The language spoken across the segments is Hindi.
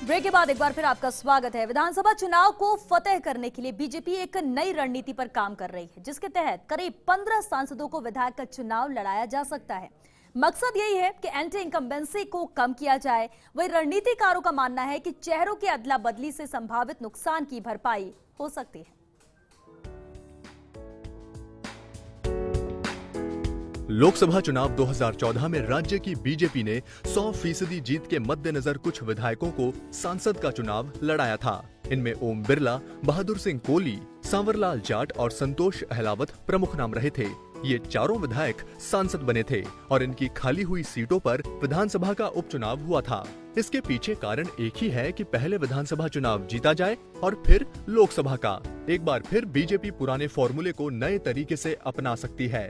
ब्रेक के बाद एक बार फिर आपका स्वागत है। विधानसभा चुनाव को फतेह करने के लिए बीजेपी एक नई रणनीति पर काम कर रही है, जिसके तहत करीब 15 सांसदों को विधायक का चुनाव लड़ाया जा सकता है। मकसद यही है कि एंटी इनकम्बेंसी को कम किया जाए। वही रणनीतिकारों का मानना है कि चेहरों की अदला बदली से संभावित नुकसान की भरपाई हो सकती है। लोकसभा चुनाव 2014 में राज्य की बीजेपी ने 100% जीत के मद्देनजर कुछ विधायकों को सांसद का चुनाव लड़ाया था। इनमें ओम बिरला, बहादुर सिंह कोली, सांवरलाल जाट और संतोष अहलावत प्रमुख नाम रहे थे। ये चारों विधायक सांसद बने थे और इनकी खाली हुई सीटों पर विधानसभा का उपचुनाव हुआ था। इसके पीछे कारण एक ही है कि पहले विधानसभा चुनाव जीता जाए और फिर लोकसभा का। एक बार फिर बीजेपी पुराने फॉर्मूले को नए तरीके से अपना सकती है।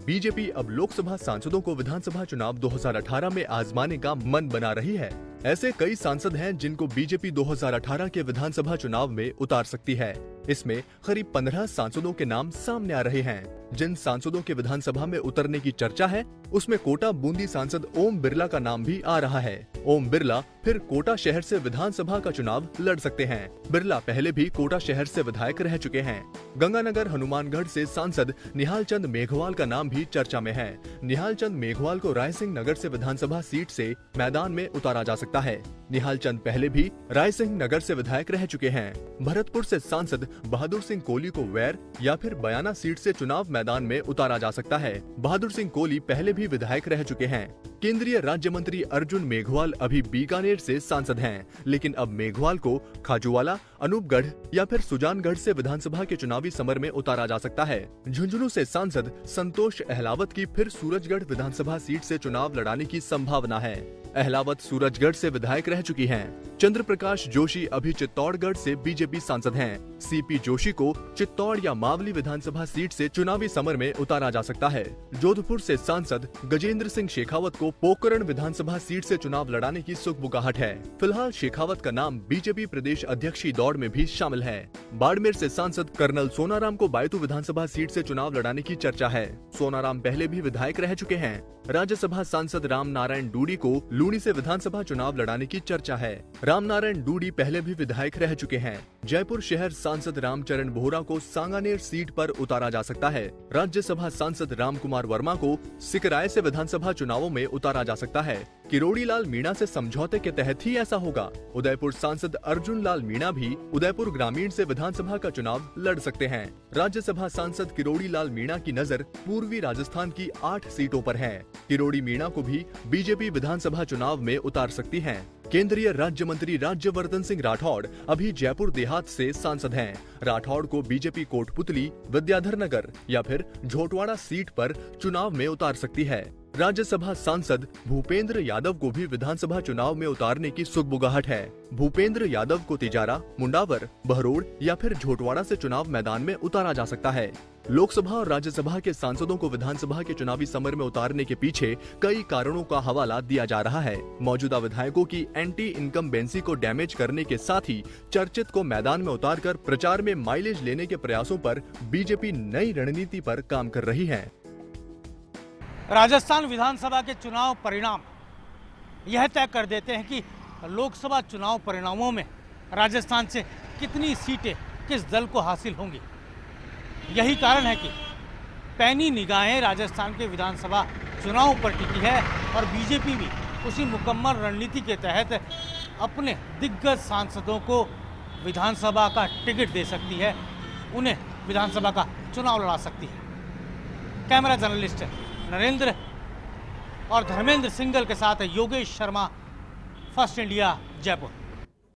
बीजेपी अब लोकसभा सांसदों को विधानसभा चुनाव 2018 में आजमाने का मन बना रही है। ऐसे कई सांसद हैं जिनको बीजेपी 2018 के विधानसभा चुनाव में उतार सकती है। इसमें करीब 15 सांसदों के नाम सामने आ रहे हैं। जिन सांसदों के विधानसभा में उतरने की चर्चा है, उसमें कोटा बूंदी सांसद ओम बिरला का नाम भी आ रहा है। ओम बिरला फिर कोटा शहर से विधानसभा का चुनाव लड़ सकते हैं। बिरला पहले भी कोटा शहर से विधायक रह चुके हैं। गंगानगर हनुमानगढ़ से सांसद निहाल चंद मेघवाल का नाम भी चर्चा में है। निहाल चंद मेघवाल को रायसिंह नगर से विधानसभा सीट से मैदान में उतारा जा सकता है। निहाल चंद पहले भी रायसिंह नगर से विधायक रह चुके हैं। भरतपुर से सांसद बहादुर सिंह कोली को वैर या फिर बयाना सीट से चुनाव मैदान में उतारा जा सकता है। बहादुर सिंह कोली पहले भी विधायक रह चुके हैं। केंद्रीय राज्य मंत्री अर्जुन मेघवाल अभी बीकानेर से सांसद हैं, लेकिन अब मेघवाल को खाजूवाला, अनूपगढ़ या फिर सुजानगढ़ से विधानसभा के चुनावी समर में उतारा जा सकता है। झुंझुनू से सांसद संतोष अहलावत की फिर सूरजगढ़ विधानसभा सीट से चुनाव लड़ाने की संभावना है। अहलावत सूरजगढ़ से विधायक रह चुकी हैं। चंद्र प्रकाश जोशी अभी चित्तौड़गढ़ से बीजेपी सांसद हैं। सीपी जोशी को चित्तौड़ या मावली विधानसभा सीट से चुनावी समर में उतारा जा सकता है। जोधपुर से सांसद गजेंद्र सिंह शेखावत को पोकरण विधानसभा सीट से चुनाव लड़ाने की सुगबुगाहट है। फिलहाल शेखावत का नाम बीजेपी प्रदेश अध्यक्ष की दौड़ में भी शामिल है। बाड़मेर से सांसद कर्नल सोनाराम को बायतू विधानसभा सीट से चुनाव लड़ाने की चर्चा है। सोनाराम पहले भी विधायक रह चुके हैं। राज्यसभा सांसद राम नारायण डूडी को लूणी से विधानसभा चुनाव लड़ाने की चर्चा है। राम नारायण डूडी पहले भी विधायक रह चुके हैं। जयपुर शहर सांसद रामचरण बोहरा को सांगानेर सीट पर उतारा जा सकता है। राज्यसभा सांसद राम कुमार वर्मा को सिकराय से विधानसभा चुनावों में उतारा जा सकता है। किरोड़ी लाल मीणा से समझौते के तहत ही ऐसा होगा। उदयपुर सांसद अर्जुन लाल मीणा भी उदयपुर ग्रामीण से विधानसभा का चुनाव लड़ सकते हैं। राज्यसभा सांसद किरोड़ी लाल मीणा की नजर पूर्वी राजस्थान की 8 सीटों पर है। किरोड़ी मीणा को भी बीजेपी विधानसभा चुनाव में उतार सकती है। केंद्रीय राज्य मंत्री राज्यवर्धन सिंह राठौड़ अभी जयपुर देहात से सांसद हैं। राठौड़ को बीजेपी कोटपुतली, विद्याधर नगर या फिर झोटवाड़ा सीट पर चुनाव में उतार सकती है। राज्यसभा सांसद भूपेंद्र यादव को भी विधानसभा चुनाव में उतारने की सुगबुगाहट है। भूपेंद्र यादव को तिजारा, मुंडावर, बहरोड़ या फिर झोटवाड़ा से चुनाव मैदान में उतारा जा सकता है। लोकसभा और राज्यसभा के सांसदों को विधानसभा के चुनावी समर में उतारने के पीछे कई कारणों का हवाला दिया जा रहा है। मौजूदा विधायकों की एंटी इनकम्बेंसी को डैमेज करने के साथ ही चर्चित को मैदान में उतारकर प्रचार में माइलेज लेने के प्रयासों पर बीजेपी नई रणनीति पर काम कर रही है। राजस्थान विधानसभा के चुनाव परिणाम यह तय कर देते हैं कि लोकसभा चुनाव परिणामों में राजस्थान से कितनी सीटें किस दल को हासिल होंगी। यही कारण है कि पैनी निगाहें राजस्थान के विधानसभा चुनाव पर टिकी है और बीजेपी भी उसी मुकम्मल रणनीति के तहत अपने दिग्गज सांसदों को विधानसभा का टिकट दे सकती है, उन्हें विधानसभा का चुनाव लड़ा सकती है। कैमरा जर्नलिस्ट नरेंद्र और धर्मेंद्र सिंगल के साथ योगेश शर्मा, फर्स्ट इंडिया, जयपुर।